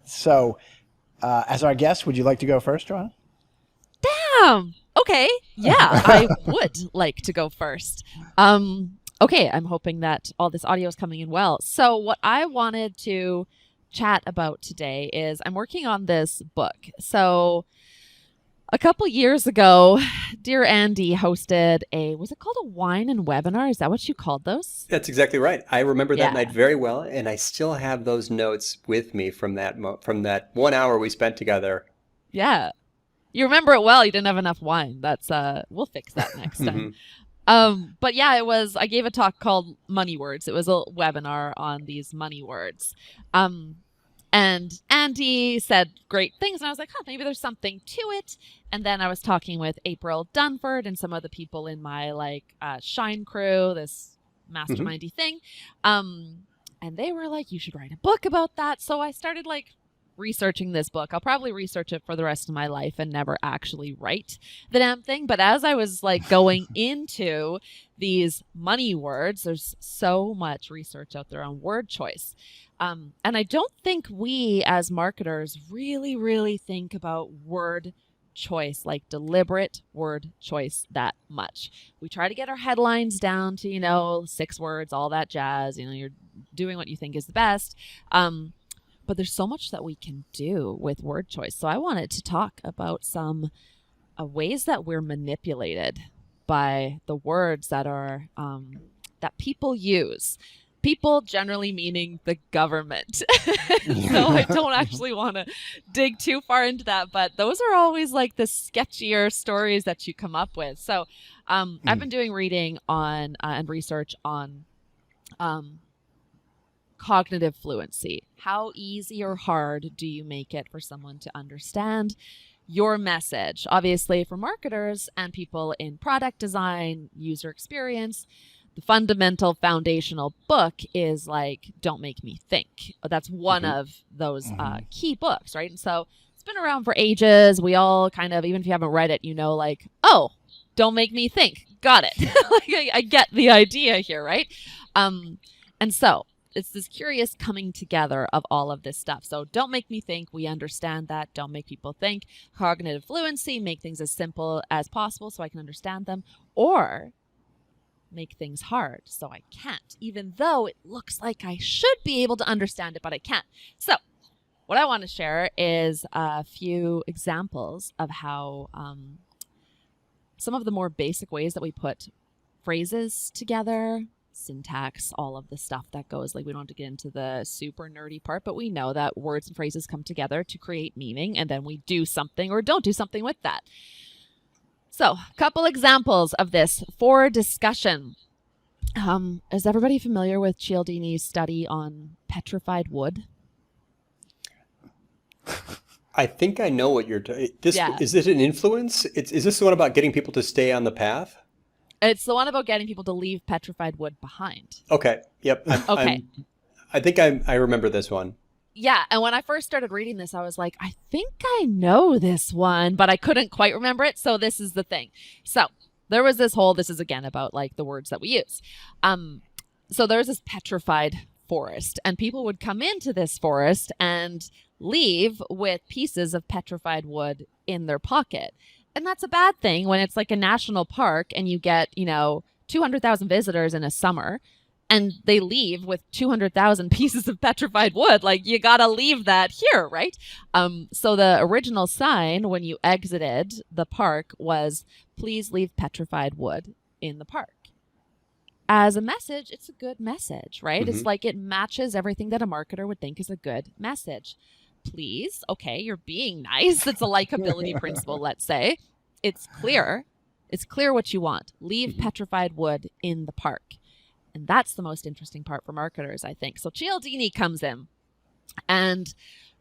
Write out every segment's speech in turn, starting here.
So, as our guest, would you like to go first, Joanna? Okay. Yeah, I would like to go first. Okay, I'm hoping that all this audio is coming in well. So, what I wanted to chat about today is I'm working on this book. So, a couple years ago, dear Andy hosted was it called a wine and webinar? Is that what you called those? That's exactly right. I remember that Yeah. night very well, and I still have those notes with me from from that 1 hour we spent together. Yeah. You remember it well. You didn't have enough wine. That's we'll fix that next time. But yeah, I gave a talk called Money Words. It was a webinar on these money words. And Andy said great things, and I was like, maybe there's something to it. And then I was talking with April Dunford and some of the people in my Shine crew, this mastermindy thing. And they were like, you should write a book about that. So I started researching this book. I'll probably research it for the rest of my life and never actually write the damn thing. But as I was going into these money words, there's so much research out there on word choice. And I don't think we as marketers really, really think about word choice, like deliberate word choice, that much. We try to get our headlines down to, 6 words, all that jazz. You're doing what you think is the best. But there's so much that we can do with word choice. So I wanted to talk about some ways that we're manipulated by the words that are that people use. People generally meaning the government. So I don't actually want to dig too far into that, but those are always the sketchier stories that you come up with. So I've been doing reading on and research on cognitive fluency. How easy or hard do you make it for someone to understand your message? Obviously, for marketers and people in product design, user experience, the fundamental foundational book is Don't Make Me Think. That's one of those key books, right? And so it's been around for ages. We all kind of, even if you haven't read it, oh, Don't Make Me Think. Got it. I get the idea here, right? And so it's this curious coming together of all of this stuff. So don't make me think. We understand that. Don't make people think. Cognitive fluency, make things as simple as possible so I can understand them. Or make things hard so I can't, even though it looks like I should be able to understand it, but I can't. So what I want to share is a few examples of how some of the more basic ways that we put phrases together, syntax, all of the stuff that goes, we don't have to get into the super nerdy part, but we know that words and phrases come together to create meaning, and then we do something or don't do something with that. So a couple examples of this for discussion. Is everybody familiar with Cialdini's study on petrified wood? I think I know what you're doing. Yeah. Is it an influence? Is this the one about getting people to stay on the path? It's the one about getting people to leave petrified wood behind. Okay. Yep. Okay. I think I remember this one. Yeah. And when I first started reading this, I was like, I think I know this one, but I couldn't quite remember it. So this is the thing. So there was this is again about the words that we use. So there's this petrified forest, and people would come into this forest and leave with pieces of petrified wood in their pocket. And that's a bad thing when it's a national park and you get, 200,000 visitors in a summer and they leave with 200,000 pieces of petrified wood. You got to leave that here, right? So the original sign when you exited the park was, please leave petrified wood in the park. As a message, it's a good message, right? It's it matches everything that a marketer would think is a good message. Please, okay, you're being nice. It's a likability principle, let's say. It's clear what you want. Leave petrified wood in the park. And that's the most interesting part for marketers, I think. So Cialdini comes in and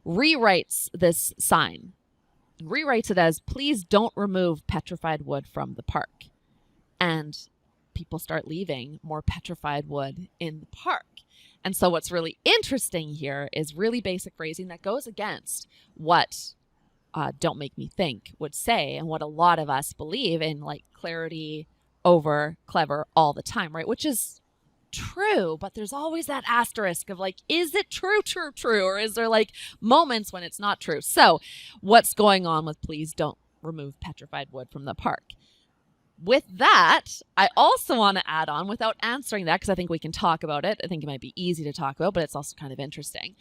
rewrites this sign. Rewrites it as, please don't remove petrified wood from the park. And people start leaving more petrified wood in the park. And so what's really interesting here is really basic phrasing that goes against what Don't Make Me Think would say, and what a lot of us believe in, clarity over clever all the time, right? Which is true, but there's always that asterisk of like, is it true, or is there like moments when it's not true? So what's going on with please don't remove petrified wood from the park? With that, I also want to add on, without answering that, because I think we can talk about it. I think it might be easy to talk about, but it's also kind of interesting.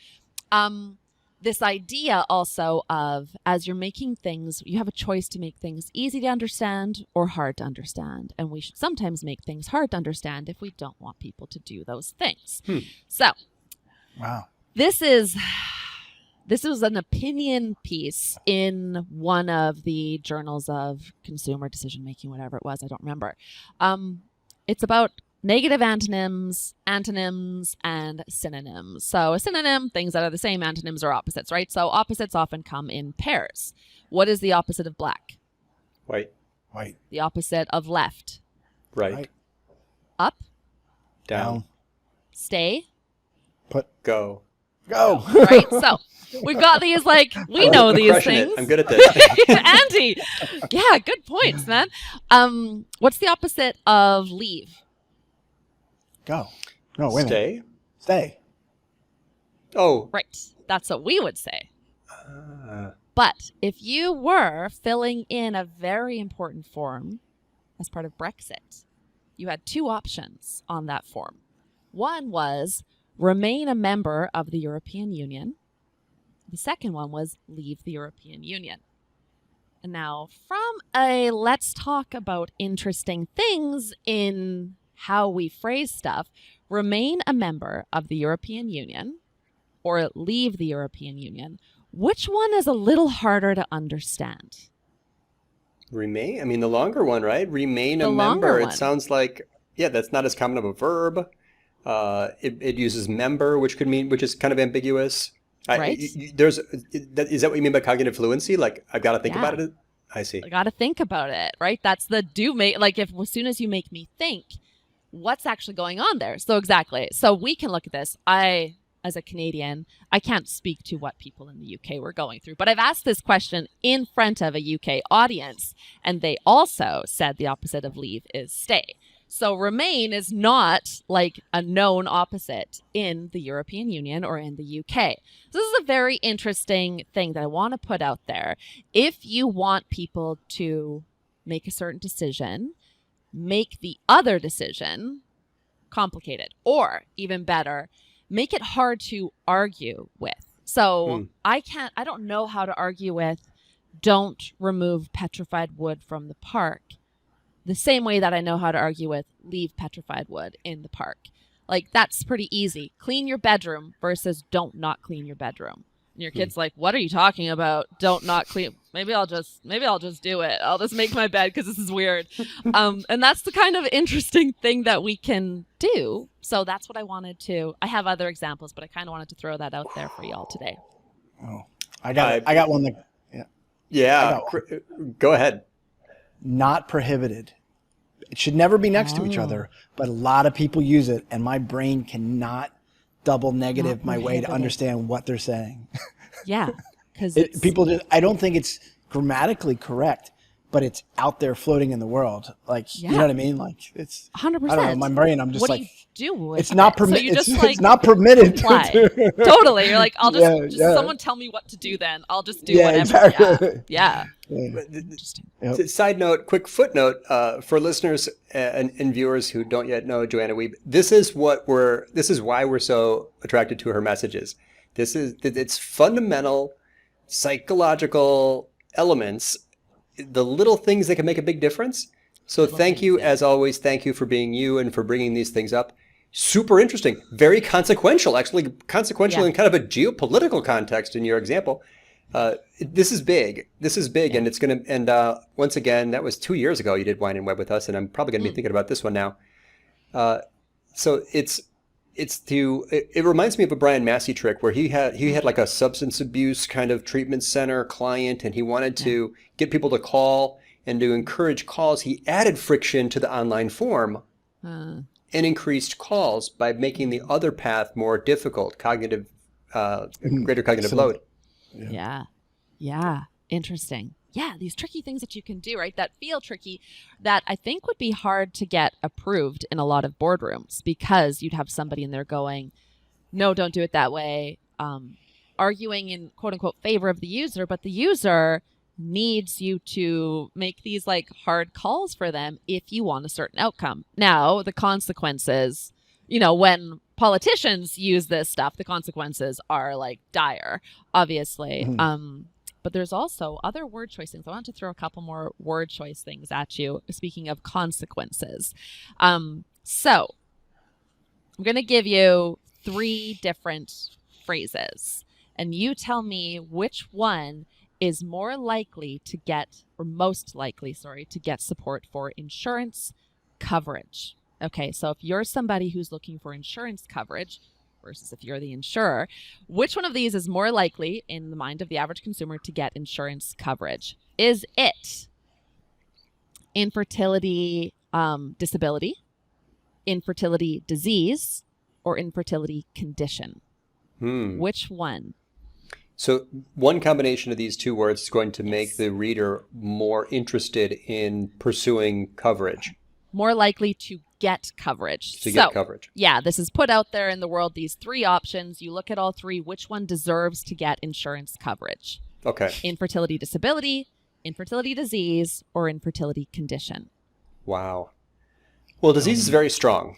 This idea also of, as you're making things, you have a choice to make things easy to understand or hard to understand. And we should sometimes make things hard to understand if we don't want people to do those things. So, wow. This was an opinion piece in one of the journals of consumer decision making, whatever it was. I don't remember. It's about negative antonyms, and synonyms. So a synonym, things that are the same, antonyms are opposites, right? So opposites often come in pairs. What is the opposite of black? White. White. The opposite of left? Right. Up? Down. Stay? Go. Right? So we've got these, like, we know these Crushing things. it. I'm good at this. Andy! Yeah, good points, man. What's the opposite of leave? Go. No, wait a minute. Stay. Oh. Right. That's what we would say. But if you were filling in a very important form as part of Brexit, you had two options on that form. One was remain a member of the European Union. The second one was leave the European Union. And now, from a let's talk about interesting things in how we phrase stuff, remain a member of the European Union or leave the European Union, which one is a little harder to understand? Remain? I mean, the longer one, right? Remain a The longer member. one. It sounds like, yeah, that's not as common of a verb. It uses member, which is kind of ambiguous. Right. Is that what you mean by cognitive fluency? Like, I've got to think about it? I see. I got to think about it, right? That's the like, if as soon as you make me think, what's actually going on there? So exactly. So we can look at this. As a Canadian, I can't speak to what people in the UK were going through, but I've asked this question in front of a UK audience, and they also said the opposite of leave is stay. So remain is not like a known opposite in the European Union or in the UK. So this is a very interesting thing that I want to put out there. If you want people to make a certain decision, make the other decision complicated, or even better, make it hard to argue with. So I don't know how to argue with don't remove petrified wood from the park the same way that I know how to argue with leave petrified wood in the park. Like, that's pretty easy. Clean your bedroom versus don't not clean your bedroom. And your kid's like, what are you talking about? Don't not clean. Maybe I'll just do it. I'll just make my bed because this is weird. And that's the kind of interesting thing that we can do. So that's what I wanted to. I have other examples, but I kind of wanted to throw that out there for y'all today. Oh, I got one that. Yeah. Go ahead. Not prohibited. It should never be next to each other, but a lot of people use it, and my brain cannot double negative my way to understand what they're saying. Yeah, because people just, I don't think it's grammatically correct, but it's out there floating in the world. Like, you know what I mean? Like, it's 100%. I don't know. My brain, I'm just what like, do you do with it's not it? So permitted. you just, It's not permitted. Totally. You're like, I'll just someone tell me what to do. Then I'll just do whatever. Exactly. Yeah. Interesting. Side note, quick footnote for listeners and viewers who don't yet know Joanna Wiebe. This is why we're so attracted to her messages. It's fundamental psychological elements, the little things that can make a big difference. So thank you, as always. Thank you for being you and for bringing these things up. Super interesting, very consequential, actually consequential in kind of a geopolitical context in your example. This is big, and it's going to, and once again, that was 2 years ago you did Wine and Web with us, and I'm probably going to be thinking about this one now. So it reminds me of a Brian Massey trick where he had like a substance abuse kind of treatment center client, and he wanted to get people to call and to encourage calls. He added friction to the online form and increased calls by making the other path more difficult, greater cognitive load. Yeah. Interesting. these tricky things that you can do, right? That feel tricky, that I think would be hard to get approved in a lot of boardrooms, because you'd have somebody in there going, no, don't do it that way, arguing in quote unquote favor of the user, but the user needs you to make these like hard calls for them if you want a certain outcome. Now, the consequences, when politicians use this stuff, the consequences are like dire, obviously. But there's also other word choice things. I want to throw a couple more word choice things at you, speaking of consequences. So I'm going to give you 3 different phrases, and you tell me which one is more likely to get, or most likely, to get support for insurance coverage. Okay, so if you're somebody who's looking for insurance coverage versus if you're the insurer, which one of these is more likely in the mind of the average consumer to get insurance coverage? Is it infertility disability, infertility disease, or infertility condition? Which one? So one combination of these 2 words is going to make the reader more interested in pursuing coverage. More likely to get coverage. Get coverage. Yeah, this is put out there in the world, these 3 options. You look at all 3, which one deserves to get insurance coverage? Okay. Infertility disability, infertility disease, or infertility condition? Wow. Well, disease is very strong.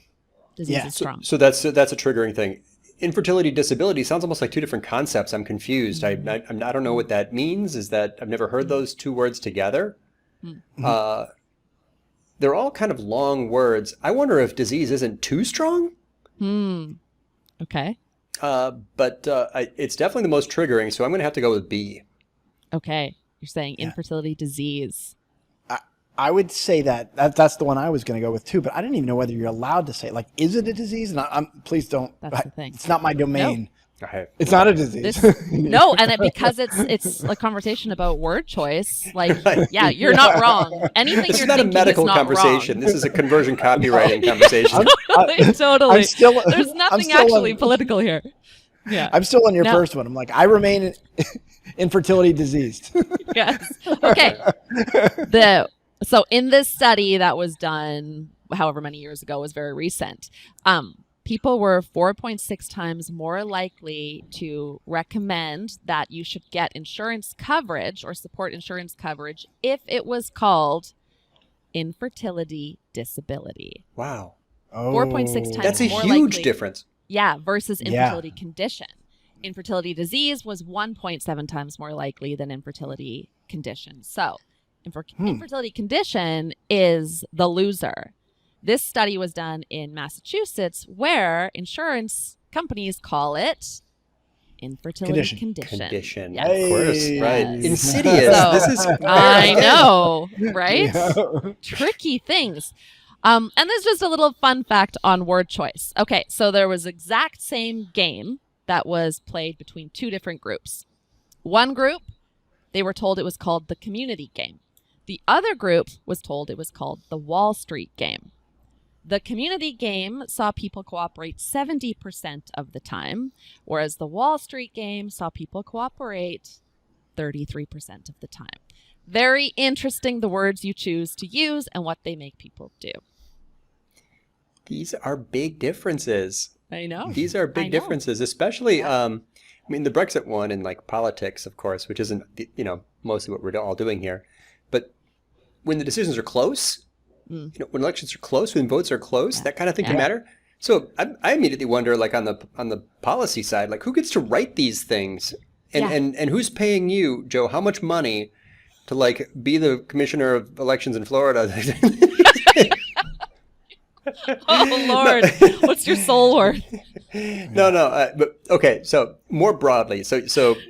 Disease is strong. So that's a triggering thing. Infertility disability sounds almost like 2 different concepts. I'm confused. I don't know what that means. Is that I've never heard those 2 words together. They're all kind of long words. I wonder if disease isn't too strong. Okay. But it's definitely the most triggering, so I'm going to have to go with B. Okay. You're saying infertility disease. I would say that's the one I was going to go with too, but I didn't even know whether you're allowed to say it. Like, is it a disease? And please don't. That's the thing. It's not my domain. No. Okay. It's not a disease. No, and because it's a conversation about word choice, like, you're not wrong. Anything This you're is not a thinking medical is not conversation. wrong. This is a conversion copywriting conversation. Totally. still- There's I'm nothing still actually on- political here. Yeah. I'm still on your first one. I'm like, I remain infertility diseased. Yes. Okay. So in this study that was done however many years ago, was very recent, people were 4.6 times more likely to recommend that you should get insurance coverage or support insurance coverage if it was called infertility disability. Wow. 4.6 times That's a more huge likely, difference. Yeah, versus infertility condition. Infertility disease was 1.7 times more likely than infertility condition. So infertility condition is the loser. This study was done in Massachusetts, where insurance companies call it infertility condition. Yes. Of course, Yes. right. Insidious. So, This is I know, right? Yeah. Tricky things. And there's just a little fun fact on word choice. Okay, so there was exact same game that was played between 2 different groups. One group, they were told it was called the community game. The other group was told it was called the Wall Street game. The community game saw people cooperate 70% of the time, whereas the Wall Street game saw people cooperate 33% of the time. Very interesting, the words you choose to use and what they make people do. These are big differences. I know. These are big differences, especially, the Brexit one and like politics, of course, which isn't, mostly what we're all doing here. But when the decisions are close, when elections are close, when votes are close, that kind of thing can matter. So I immediately wonder, like on the policy side, like who gets to write these things, and who's paying you, Joe? How much money to like be the commissioner of elections in Florida? Oh Lord, what's your soul worth? No. But okay. So more broadly,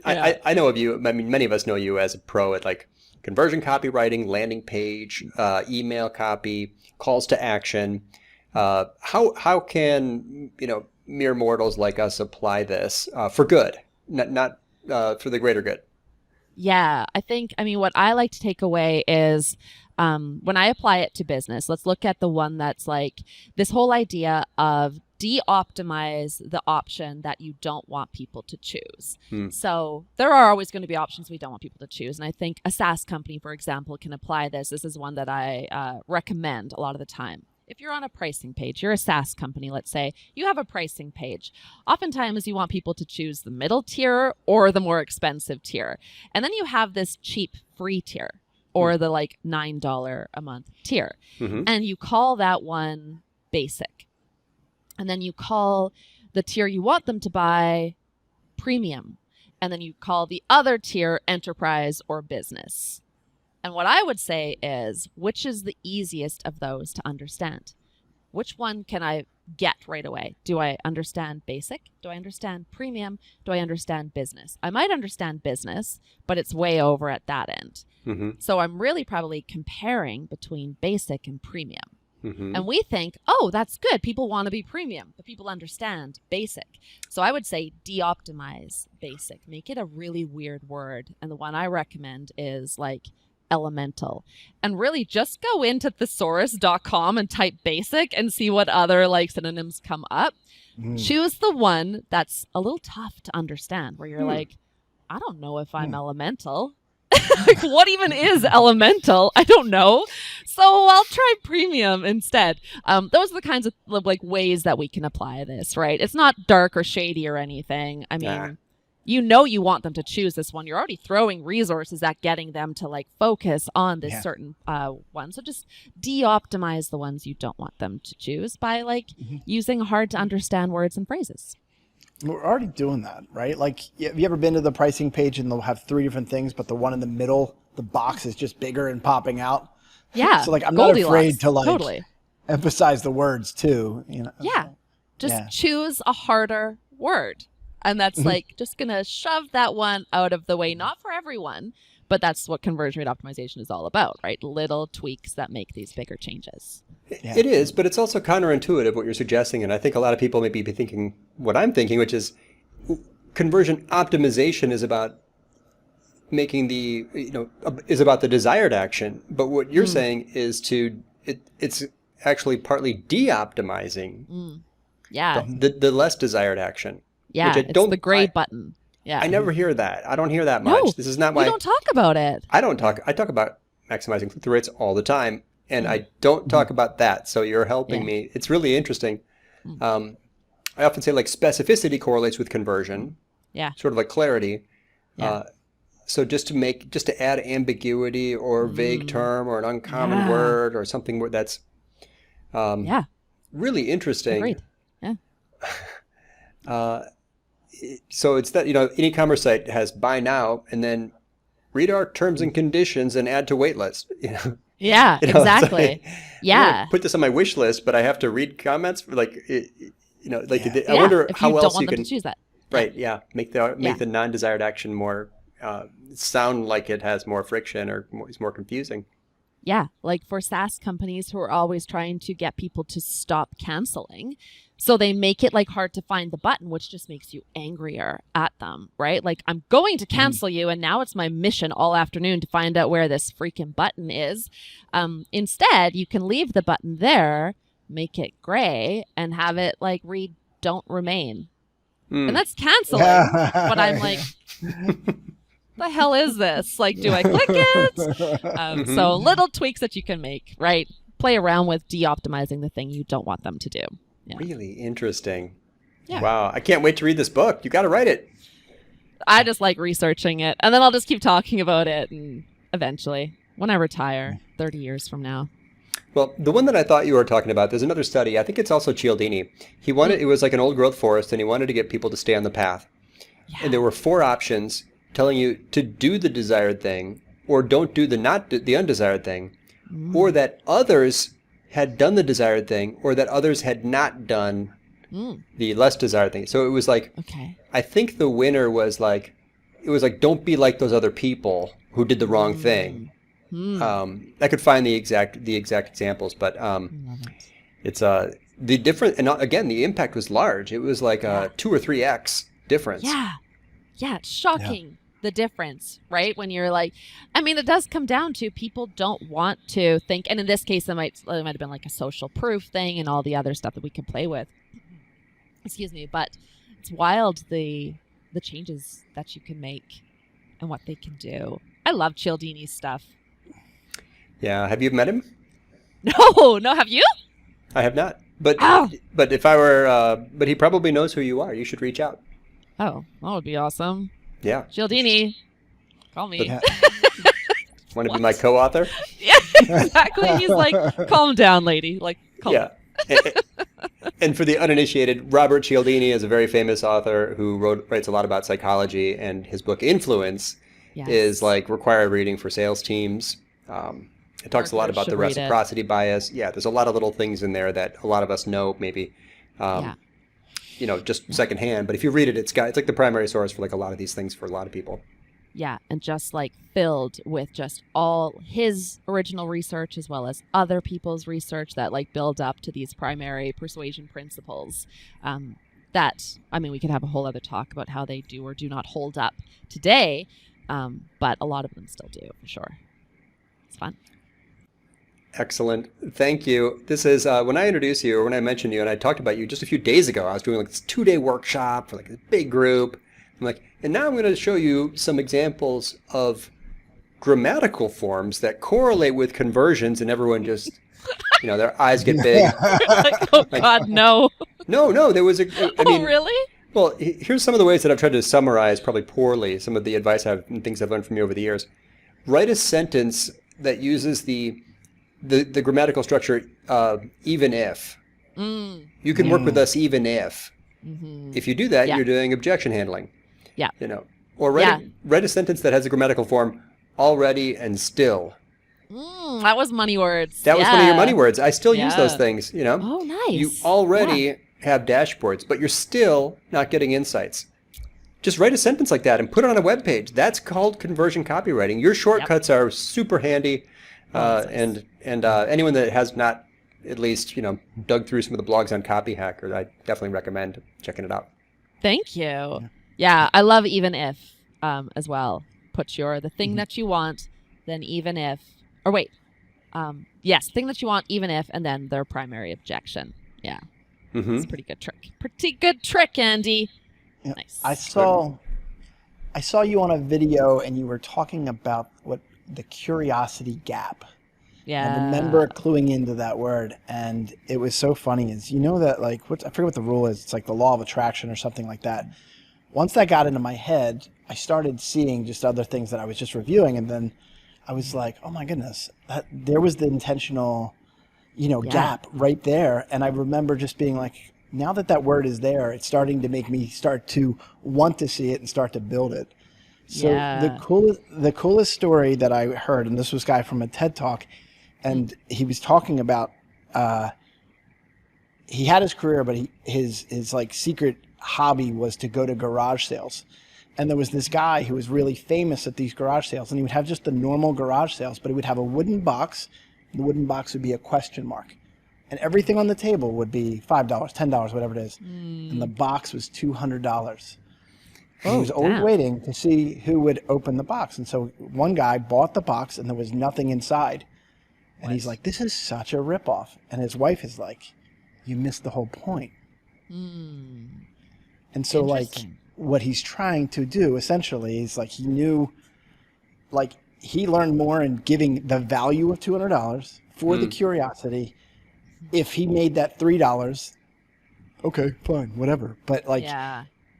I know of you. I mean, many of us know you as a pro at like conversion copywriting, landing page, email copy, calls to action. How can mere mortals like us apply this for good, not for the greater good? Yeah, what I like to take away is when I apply it to business, let's look at the one that's like this whole idea of de-optimize the option that you don't want people to choose. So there are always going to be options we don't want people to choose. And I think a SaaS company, for example, can apply this. This is one that I recommend a lot of the time. If you're on a pricing page, you're a SaaS company, let's say, you have a pricing page. Oftentimes you want people to choose the middle tier or the more expensive tier. And then you have this cheap free tier or the like $9 a month tier. And you call that one basic. And then you call the tier you want them to buy premium. And then you call the other tier enterprise or business. And what I would say is, which is the easiest of those to understand? Which one can I get right away? Do I understand basic? Do I understand premium? Do I understand business? I might understand business, but it's way over at that end. So I'm really probably comparing between basic and premium. And we think, oh, that's good. People want to be premium, but people understand basic. So I would say de-optimize basic. Make it a really weird word. And the one I recommend is like elemental. And really just go into thesaurus.com and type basic and see what other like synonyms come up. Choose the one that's a little tough to understand, where you're like, I don't know if I'm elemental. Like, what even is elemental? I don't know. So I'll try premium instead. Those are the kinds of like ways that we can apply this, right? It's not dark or shady or anything. I mean, you know you want them to choose this one. You're already throwing resources at getting them to like focus on this certain one. So just de-optimize the ones you don't want them to choose by like using hard to understand words and phrases. We're already doing that, right? Like, have you ever been to the pricing page and they'll have 3 different things, but the one in the middle, the box is just bigger and popping out? Yeah. So like, I'm not afraid to like emphasize the words too. You know? Yeah. Just choose a harder word. And that's like just going to shove that one out of the way, not for everyone, but that's what conversion rate optimization is all about, right? Little tweaks that make these bigger changes. It is, but it's also counterintuitive what you're suggesting. And I think a lot of people may be thinking what I'm thinking, which is conversion optimization is about making is about the desired action. But what you're saying is it's actually partly de-optimizing the less desired action. Yeah, it's the gray button. Yeah, I never hear that. I don't hear that much. No, this is not my. We don't talk about it. I talk about maximizing click-through rates all the time, and I don't talk about that. So you're helping me. It's really interesting. I often say like specificity correlates with conversion. Yeah. Sort of like clarity. Yeah. So just to add ambiguity or vague term or an uncommon word or something that's really interesting. Agreed. Yeah. So it's that, an e-commerce site has buy now and then read our terms and conditions and add to wait list. Yeah, exactly. Like, put this on my wish list, but I have to read comments. I wonder how else you can choose that. Right. Yeah. Make the non-desired action more sound like it has more friction or is more confusing. Yeah. Like for SaaS companies who are always trying to get people to stop canceling. So they make it like hard to find the button, which just makes you angrier at them, right? Like, I'm going to cancel you, and now it's my mission all afternoon to find out where this freaking button is. Instead, you can leave the button there, make it gray, and have it like read "Don't remain," and that's canceling. But I'm like, the hell is this? Like, do I click it? So little tweaks that you can make, right? Play around with de-optimizing the thing you don't want them to do. Yeah. Really interesting. Yeah. Wow. I can't wait to read this book. You got to write it. I just like researching it. And then I'll just keep talking about it. And eventually, when I retire, 30 years from now. Well, the one that I thought you were talking about, there's another study. I think it's also Cialdini. It was like an old growth forest, and he wanted to get people to stay on the path. Yeah. And there were 4 options telling you to do the desired thing or don't do the undesired thing, or that others had done the desired thing, or that others had not done the less desired thing. So it was like, I think the winner was like, don't be like those other people who did the wrong thing. I could find the exact examples, but it's the different, and again, the impact was large. It was like a 2 or 3x difference. Yeah, it's shocking. Yeah. The difference, right? When you're like, I mean, it does come down to people don't want to think, and in this case, it might have been like a social proof thing and all the other stuff that we can play with. Excuse me, but it's wild the changes that you can make and what they can do. I love Cialdini's stuff. Yeah. Have you met him? No, have you? I have not. But if I were, but he probably knows who you are. You should reach out. Oh, that would be awesome. Yeah. Cialdini, call me. Want to be my co-author? Yeah, exactly. He's like, calm down, lady. Like, calm down. And for the uninitiated, Robert Cialdini is a very famous author who writes a lot about psychology, and his book Influence is like required reading for sales teams. It talks a lot about the reciprocity bias. Yeah, there's a lot of little things in there that a lot of us know maybe, just secondhand. But if you read it, it's like the primary source for like a lot of these things for a lot of people. Yeah, and just like filled with just all his original research as well as other people's research that like build up to these primary persuasion principles. We could have a whole other talk about how they do or do not hold up today, but a lot of them still do for sure. It's fun. Excellent. Thank you. This is when I introduced you or when I mentioned you and I talked about you just a few days ago, I was doing like this 2-day workshop for like a big group. I'm like, and now I'm going to show you some examples of grammatical forms that correlate with conversions, and everyone just, their eyes get big. God, no. No, there was Really? Well, here's some of the ways that I've tried to summarize, probably poorly, some of the advice and things I've learned from you over the years. Write a sentence that uses the grammatical structure even if. You can work with us even if. Mm-hmm. If you do that, you're doing objection handling. Yeah. Or write a sentence that has a grammatical form already and still. That was money words. That was one of your money words. I still use those things, Oh, nice. You already have dashboards, but you're still not getting insights. Just write a sentence like that and put it on a web page. That's called conversion copywriting. Your shortcuts are super handy. And anyone that has not at least, dug through some of the blogs on Copy Hacker, I definitely recommend checking it out. Thank you. Yeah, I love even if as well. Put the thing that you want, then even if, or wait. Thing that you want, even if, and then their primary objection. Yeah. It's a pretty good trick. Pretty good trick, Andy. Yeah. Nice. I saw you on a video and you were talking about the curiosity gap. Yeah. I remember cluing into that word, and it was so funny. Is that I forget what the rule is. It's like the law of attraction or something like that. Once that got into my head, I started seeing just other things that I was just reviewing, and then I was like, oh my goodness, there was the intentional, gap right there. And I remember just being like, now that word is there, it's starting to make me start to want to see it and start to build it. So the coolest story that I heard, and this was a guy from a TED Talk, and he was talking about he had his career, but his like secret hobby was to go to garage sales. And there was this guy who was really famous at these garage sales, and he would have just the normal garage sales, but he would have a wooden box. The wooden box would be a question mark, and everything on the table would be $5, $10, whatever it is, and the box was $200. He was always waiting to see who would open the box. And so one guy bought the box and there was nothing inside. And he's like, this is such a ripoff. And his wife is like, you missed the whole point. And so what he's trying to do essentially is like he learned more in giving the value of $200 for the curiosity. If he made that $3, okay, fine, whatever. But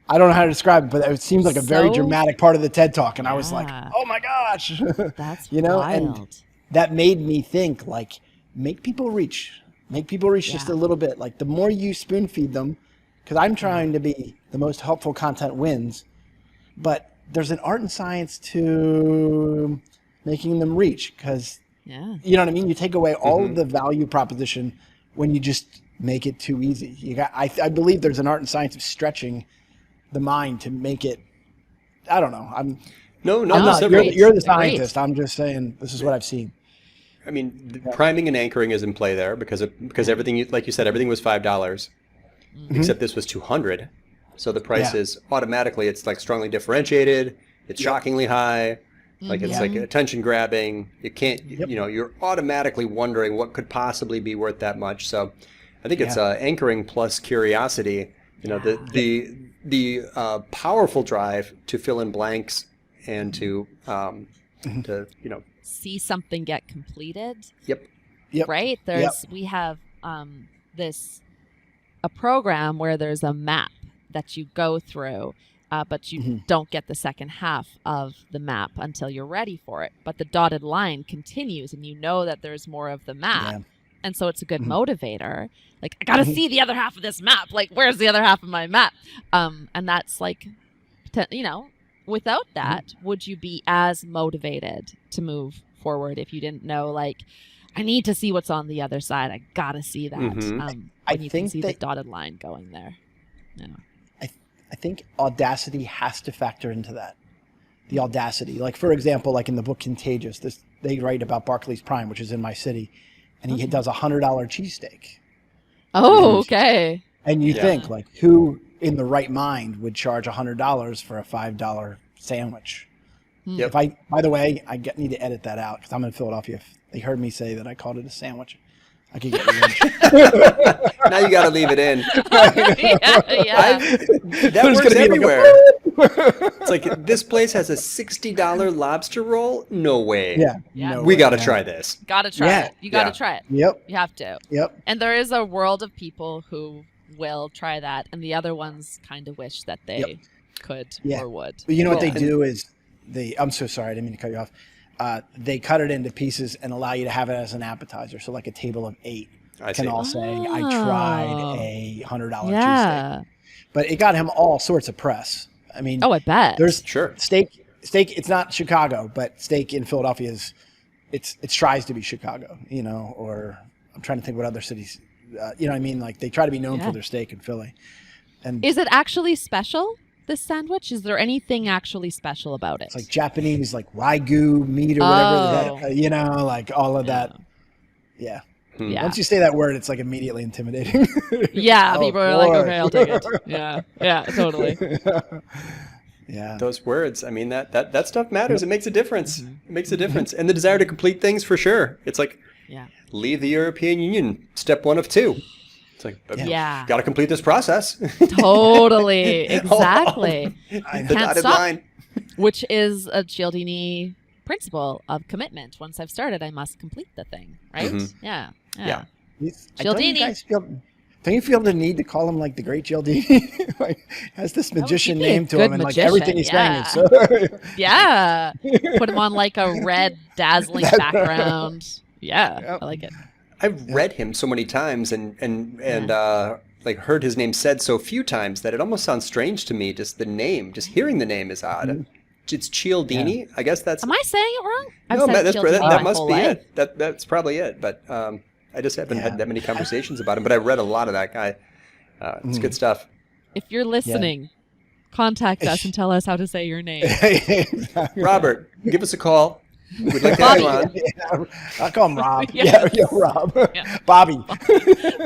I don't know how to describe it, but it seems like a very dramatic part of the TED Talk. And I was like, oh my gosh. That's wild. And that made me think make people reach just a little bit. Like the more you spoon feed them, because I'm trying to be the most helpful content wins, but there's an art and science to making them reach because, you know what I mean? You take away all of the value proposition when you just make it too easy. I believe there's an art and science of stretching the mind to make it. I don't know. I'm not. You're the scientist. I'm just saying this is what I've seen. I mean, priming and anchoring is in play there because everything, like you said, everything was $5, except this was $200. So the price is automatically, it's like strongly differentiated. It's shockingly high. Like it's like attention grabbing. You can't, you're automatically wondering what could possibly be worth that much. So I think it's anchoring plus curiosity. You know, the powerful drive to fill in blanks and to see something get completed. Yep. Right? We have a program where there's a map that you go through, but you don't get the second half of the map until you're ready for it. But the dotted line continues, and you know that there's more of the map. Yeah. And so it's a good motivator. Like, I got to see the other half of this map. Like, where's the other half of my map? And that's like, without that, would you be as motivated to move forward if you didn't know, like, I need to see what's on the other side. I got to see that. When you can see the dotted line going there. Yeah. I think audacity has to factor into that. The audacity. Like, for example, like in the book Contagious, they write about Barclays Prime, which is in my city, and he does $100 cheesesteak. Oh, okay. And you think, like, who in the right mind would charge $100 for a $5 sandwich? Yep. By the way, need to edit that out because I'm in Philadelphia. If they heard me say that I called it a sandwich, I could get revenge. Now you got to leave it in. Yeah. That works everywhere. It's like, this place has a $60 lobster roll? No way. Yeah. We got to try this. Got to try it. You got to try it. Yep. You have to. Yep. And there is a world of people who will try that, and the other ones kind of wish that they could or would. But you know what they do is I'm so sorry, I didn't mean to cut you off. They cut it into pieces and allow you to have it as an appetizer. So like a table of 8 can all say, I tried a $100 cheesesteak. But it got him all sorts of press. I mean, I bet. There's steak. It's not Chicago, but steak in Philadelphia it tries to be Chicago, or I'm trying to think what other cities, you know what I mean? Like, they try to be known for their steak in Philly. And is it actually special, this sandwich? Is there anything actually special about it? It's like Japanese, like Wagyu meat or whatever, like all of that. Yeah. Yeah. Once you say that word, it's like immediately intimidating. Yeah, people are like, okay, I'll take it. Yeah, totally. Yeah. Those words, I mean, that stuff matters. It makes a difference. It makes a difference. And the desire to complete things, for sure. It's like, leave the European Union, step 1 of 2. It's like, got to complete this process. Totally. Exactly. The dotted line. Which is a Cialdini principle of commitment. Once I've started, I must complete the thing, right? Yeah. Cialdini. Don't you feel the need to call him like the great Cialdini? Like, has this magician name to him, and like everything he's saying is so. Put him on like a red dazzling background. I like it. I've read him so many times and like heard his name said so few times that it almost sounds strange to me. Just the name, just hearing the name is odd. It's Cialdini. I guess that's. Am I saying it wrong? That must be it. That's probably it. But I just haven't had that many conversations about him. But I read a lot of that guy. It's good stuff. If you're listening, contact us and tell us how to say your name. Robert, give us a call. We'd like to have you on. I'll call him Rob. Yes. Rob. Bobby.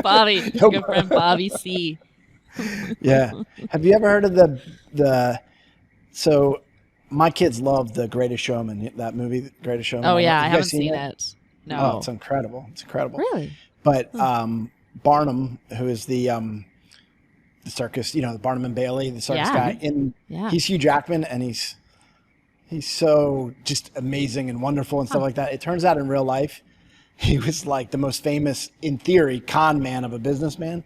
Bobby. Good friend Bobby C. Yeah. Have you ever heard of so my kids love The Greatest Showman, that movie, The Greatest Showman. Oh, yeah. I haven't seen it. No. Oh, it's incredible. It's incredible. Really? But Barnum, who is the circus, the Barnum and Bailey, the circus guy, he's Hugh Jackman, and he's so just amazing and wonderful and stuff like that. It turns out in real life, he was like the most famous, in theory, con man of a businessman.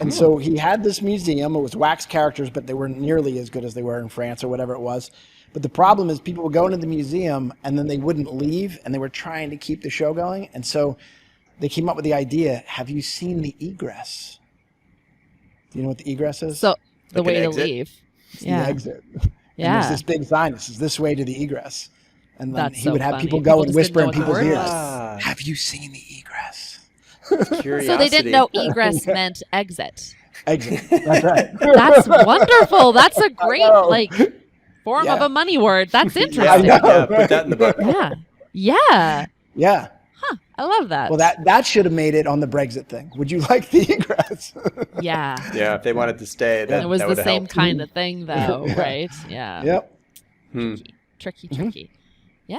And so he had this museum. It was wax characters, but they weren't nearly as good as they were in France or whatever it was. But the problem is people would go into the museum and then they wouldn't leave, and they were trying to keep the show going. And so they came up with the idea, have you seen the egress? Do you know what the egress is? So the way to exit? leave. It's the exit. And there's this big sign that says this way to the egress. And then he would have people go and whisper in people's ears, have you seen the egress? So they didn't know egress meant exit. Exit. That's right. That's wonderful. That's a great form of a money word. That's interesting. Yeah, put that in the book. Yeah. Huh. I love that. Well, that should have made it on the Brexit thing. Would you like the egress? Yeah, if they wanted to stay, then it was that the same helped. kind of thing, though, right? Yeah. Yep. Tricky. Yeah.